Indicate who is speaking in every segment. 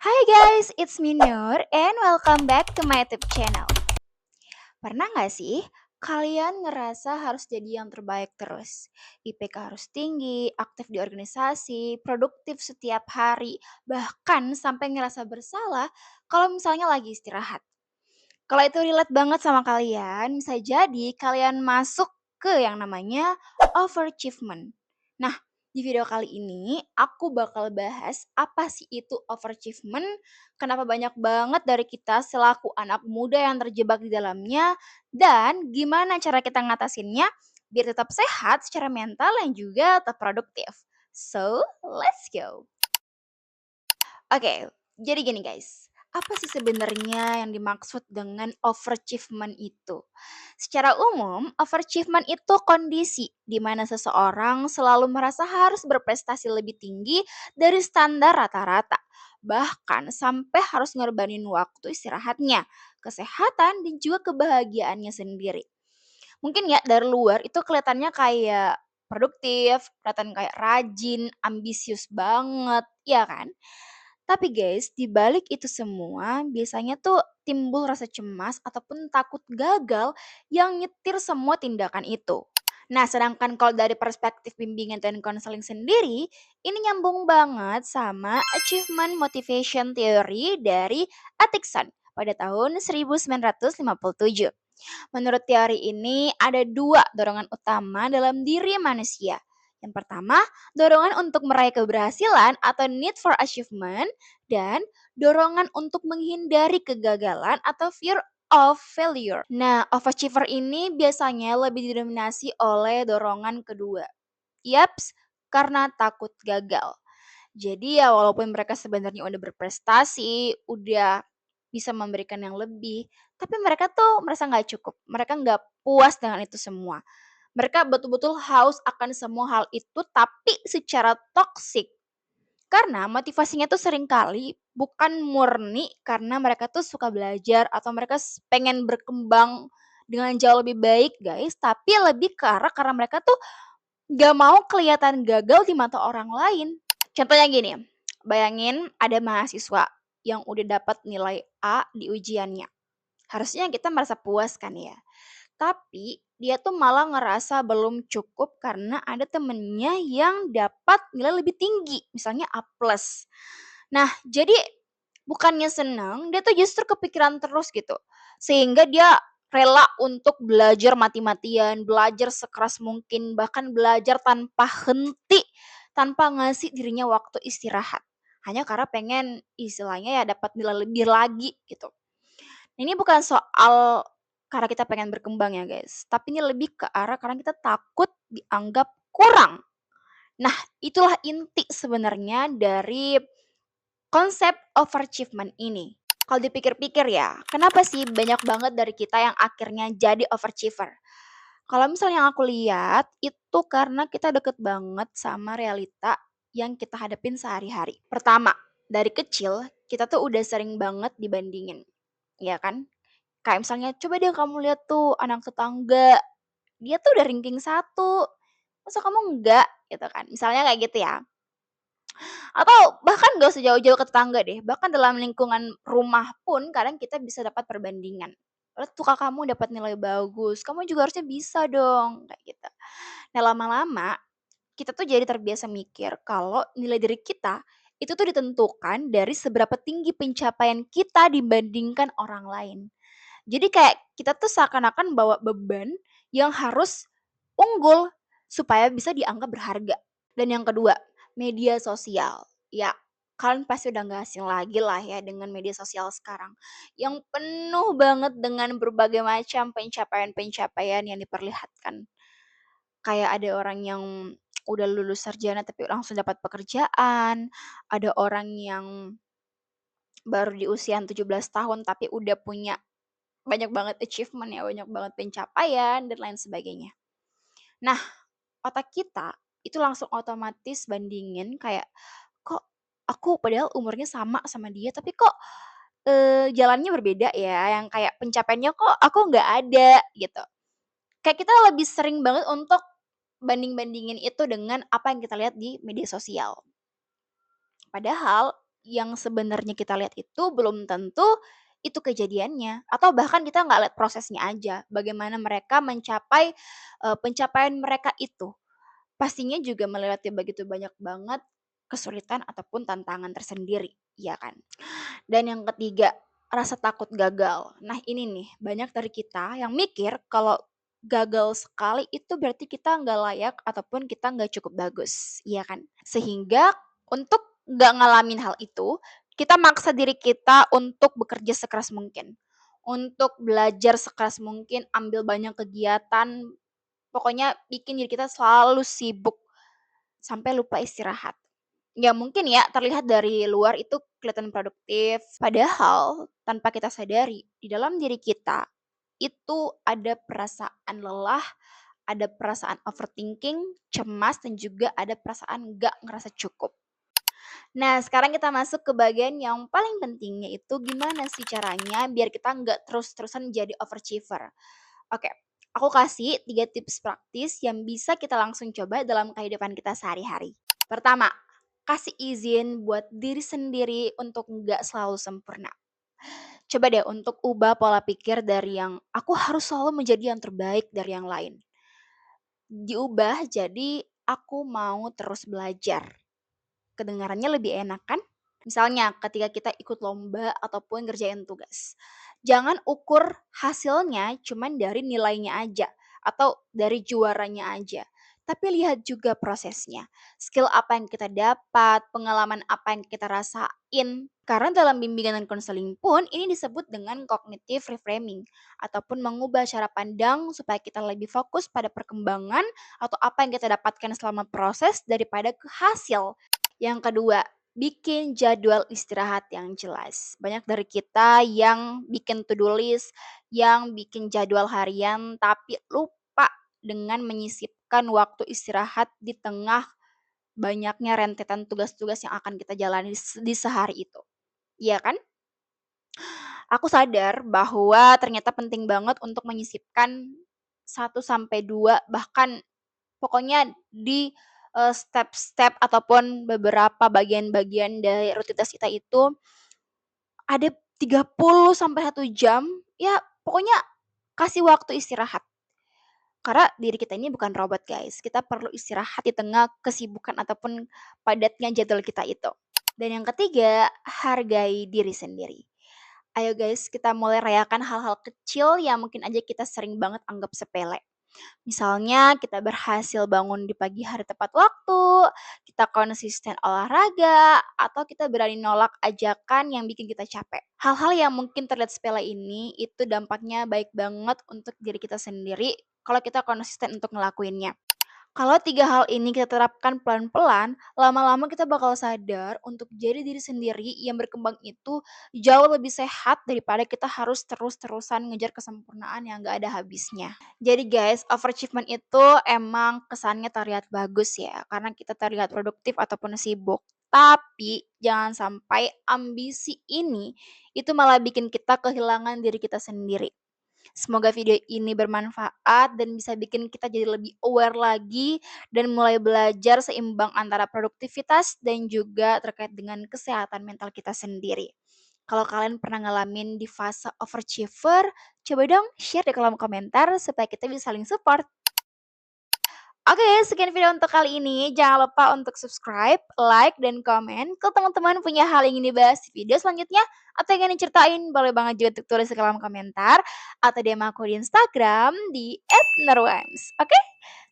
Speaker 1: Hi guys, it's me Nur and welcome back to my YouTube channel. Pernah nggak sih kalian ngerasa harus jadi yang terbaik terus? IPK harus tinggi, aktif di organisasi, produktif setiap hari, bahkan sampai ngerasa bersalah kalau misalnya lagi istirahat. Kalau itu relate banget sama kalian, bisa jadi kalian masuk ke yang namanya overachievement. Nah, di video kali ini aku bakal bahas apa sih itu overachievement, kenapa banyak banget dari kita selaku anak muda yang terjebak di dalamnya, dan gimana cara kita ngatasinnya biar tetap sehat secara mental dan juga tetap produktif. So, let's go. Oke, jadi gini guys, apa sih sebenarnya yang dimaksud dengan overachievement itu? Secara umum, overachievement itu kondisi di mana seseorang selalu merasa harus berprestasi lebih tinggi dari standar rata-rata. Bahkan sampai harus ngorbanin waktu istirahatnya, kesehatan, dan juga kebahagiaannya sendiri. Mungkin ya dari luar itu kelihatannya kayak produktif, kelihatan kayak rajin, ambisius banget, ya kan? Tapi guys, di balik itu semua biasanya tuh timbul rasa cemas ataupun takut gagal yang nyetir semua tindakan itu. Nah, sedangkan kalau dari perspektif bimbingan dan konseling sendiri, ini nyambung banget sama achievement motivation theory dari Atkinson pada tahun 1957. Menurut teori ini, ada dua dorongan utama dalam diri manusia. Yang pertama, dorongan untuk meraih keberhasilan atau need for achievement, dan dorongan untuk menghindari kegagalan atau fear of failure. Nah, overachiever ini biasanya lebih didominasi oleh dorongan kedua. Yaps, karena takut gagal. Jadi ya walaupun mereka sebenarnya udah berprestasi, udah bisa memberikan yang lebih, tapi mereka tuh merasa nggak cukup. Mereka nggak puas dengan itu semua. Mereka betul-betul haus akan semua hal itu, tapi secara toksik. Karena motivasinya tuh seringkali bukan murni karena mereka tuh suka belajar atau mereka pengen berkembang dengan jauh lebih baik guys, tapi lebih ke arah karena mereka tuh gak mau kelihatan gagal di mata orang lain. Contohnya gini, bayangin ada mahasiswa yang udah dapat nilai A di ujiannya. Harusnya kita merasa puas kan ya. Tapi dia tuh malah ngerasa belum cukup karena ada temennya yang dapat nilai lebih tinggi, misalnya A+. Nah, jadi bukannya senang, dia tuh justru kepikiran terus gitu. Sehingga dia rela untuk belajar mati-matian, belajar sekeras mungkin, bahkan belajar tanpa henti, tanpa ngasih dirinya waktu istirahat. Hanya karena pengen istilahnya ya dapat nilai lebih lagi gitu. Ini bukan soal karena kita pengen berkembang ya guys, tapi ini lebih ke arah karena kita takut dianggap kurang. Nah, itulah inti sebenarnya dari konsep overachievement ini. Kalau dipikir-pikir ya, kenapa sih banyak banget dari kita yang akhirnya jadi overachiever? Kalau misalnya yang aku lihat, itu karena kita deket banget sama realita yang kita hadapin sehari-hari. Pertama, dari kecil kita tuh udah sering banget dibandingin, ya kan? Kayak misalnya, coba deh kamu lihat tuh anak tetangga, dia tuh udah ranking satu, masa kamu enggak? Gitu kan. Misalnya kayak gitu ya. Atau bahkan gak usah jauh-jauh ke tetangga deh, bahkan dalam lingkungan rumah pun kadang kita bisa dapat perbandingan. Lihat tuh kakak kamu dapat nilai bagus, kamu juga harusnya bisa dong, kayak gitu. Nah lama-lama kita tuh jadi terbiasa mikir kalau nilai diri kita itu tuh ditentukan dari seberapa tinggi pencapaian kita dibandingkan orang lain. Jadi kayak kita tuh seakan-akan bawa beban yang harus unggul supaya bisa dianggap berharga. Dan yang kedua, media sosial. Ya, kalian pasti udah gak asing lagi lah ya dengan media sosial sekarang. Yang penuh banget dengan berbagai macam pencapaian-pencapaian yang diperlihatkan. Kayak ada orang yang udah lulus sarjana tapi langsung dapat pekerjaan, ada orang yang baru di usia 17 tahun tapi udah punya banyak banget achievement ya, banyak banget pencapaian dan lain sebagainya. Nah, otak kita itu langsung otomatis bandingin kayak, "Kok aku padahal umurnya sama dia tapi kok, jalannya berbeda ya, yang kayak pencapaiannya kok aku nggak ada," gitu. Kayak kita lebih sering banget untuk banding-bandingin itu dengan apa yang kita lihat di media sosial. Padahal yang sebenarnya kita lihat itu belum tentu itu kejadiannya, atau bahkan kita nggak lihat prosesnya aja, bagaimana mereka mencapai, pencapaian mereka itu. Pastinya juga melewati begitu banyak banget kesulitan ataupun tantangan tersendiri, ya kan? Dan yang ketiga, rasa takut gagal. Nah ini nih, banyak dari kita yang mikir kalau gagal sekali itu berarti kita nggak layak ataupun kita nggak cukup bagus, iya kan? Sehingga untuk nggak ngalamin hal itu, kita maksa diri kita untuk bekerja sekeras mungkin. Untuk belajar sekeras mungkin, ambil banyak kegiatan, pokoknya bikin diri kita selalu sibuk sampai lupa istirahat. Ya mungkin ya terlihat dari luar itu kelihatan produktif, padahal tanpa kita sadari di dalam diri kita itu ada perasaan lelah, ada perasaan overthinking, cemas, dan juga ada perasaan nggak ngerasa cukup. Nah, sekarang kita masuk ke bagian yang paling penting, yaitu gimana sih caranya biar kita nggak terus-terusan jadi overachiever. Oke, aku kasih 3 tips praktis yang bisa kita langsung coba dalam kehidupan kita sehari-hari. Pertama, kasih izin buat diri sendiri untuk nggak selalu sempurna. Coba deh untuk ubah pola pikir dari yang aku harus selalu menjadi yang terbaik dari yang lain. Diubah jadi aku mau terus belajar. Kedengarannya lebih enak kan? Misalnya ketika kita ikut lomba ataupun ngerjain tugas. Jangan ukur hasilnya cuman dari nilainya aja atau dari juaranya aja. Tapi lihat juga prosesnya. Skill apa yang kita dapat, pengalaman apa yang kita rasain. Karena dalam bimbingan dan konseling pun ini disebut dengan cognitive reframing ataupun mengubah cara pandang supaya kita lebih fokus pada perkembangan atau apa yang kita dapatkan selama proses daripada ke hasil. Yang kedua, bikin jadwal istirahat yang jelas. Banyak dari kita yang bikin to-do list, yang bikin jadwal harian, tapi lupa dengan menyisipkan waktu istirahat di tengah banyaknya rentetan tugas-tugas yang akan kita jalani di sehari itu. Iya kan? Aku sadar bahwa ternyata penting banget untuk menyisipkan 1 sampai 2 bahkan pokoknya di, step-step ataupun beberapa bagian-bagian dari rutinitas kita itu ada 30 sampai 1 jam, ya pokoknya kasih waktu istirahat. Karena diri kita ini bukan robot guys, kita perlu istirahat di tengah kesibukan ataupun padatnya jadwal kita itu. Dan yang ketiga, hargai diri sendiri. Ayo guys, kita mulai rayakan hal-hal kecil yang mungkin aja kita sering banget anggap sepele. Misalnya kita berhasil bangun di pagi hari tepat waktu, kita konsisten olahraga, atau kita berani nolak ajakan yang bikin kita capek. Hal-hal yang mungkin terlihat sepele ini itu dampaknya baik banget untuk diri kita sendiri kalau kita konsisten untuk ngelakuinnya. Kalau 3 hal ini kita terapkan pelan-pelan, lama-lama kita bakal sadar untuk jadi diri sendiri yang berkembang itu jauh lebih sehat daripada kita harus terus-terusan ngejar kesempurnaan yang gak ada habisnya. Jadi guys, overachievement itu emang kesannya terlihat bagus ya, karena kita terlihat produktif ataupun sibuk. Tapi jangan sampai ambisi ini itu malah bikin kita kehilangan diri kita sendiri. Semoga video ini bermanfaat dan bisa bikin kita jadi lebih aware lagi dan mulai belajar seimbang antara produktivitas dan juga terkait dengan kesehatan mental kita sendiri. Kalau kalian pernah ngalamin di fase overachiever, coba dong share di kolom komentar supaya kita bisa saling support. Oke, sekian video untuk kali ini. Jangan lupa untuk subscribe, like, dan komen. Kalau teman-teman punya hal yang ingin dibahas di video selanjutnya, atau yang ingin diceritain, boleh banget juga untuk tulis di kolom komentar. Atau DM aku di Instagram di @nerwams. Oke,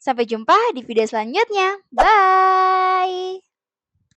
Speaker 1: sampai jumpa di video selanjutnya. Bye!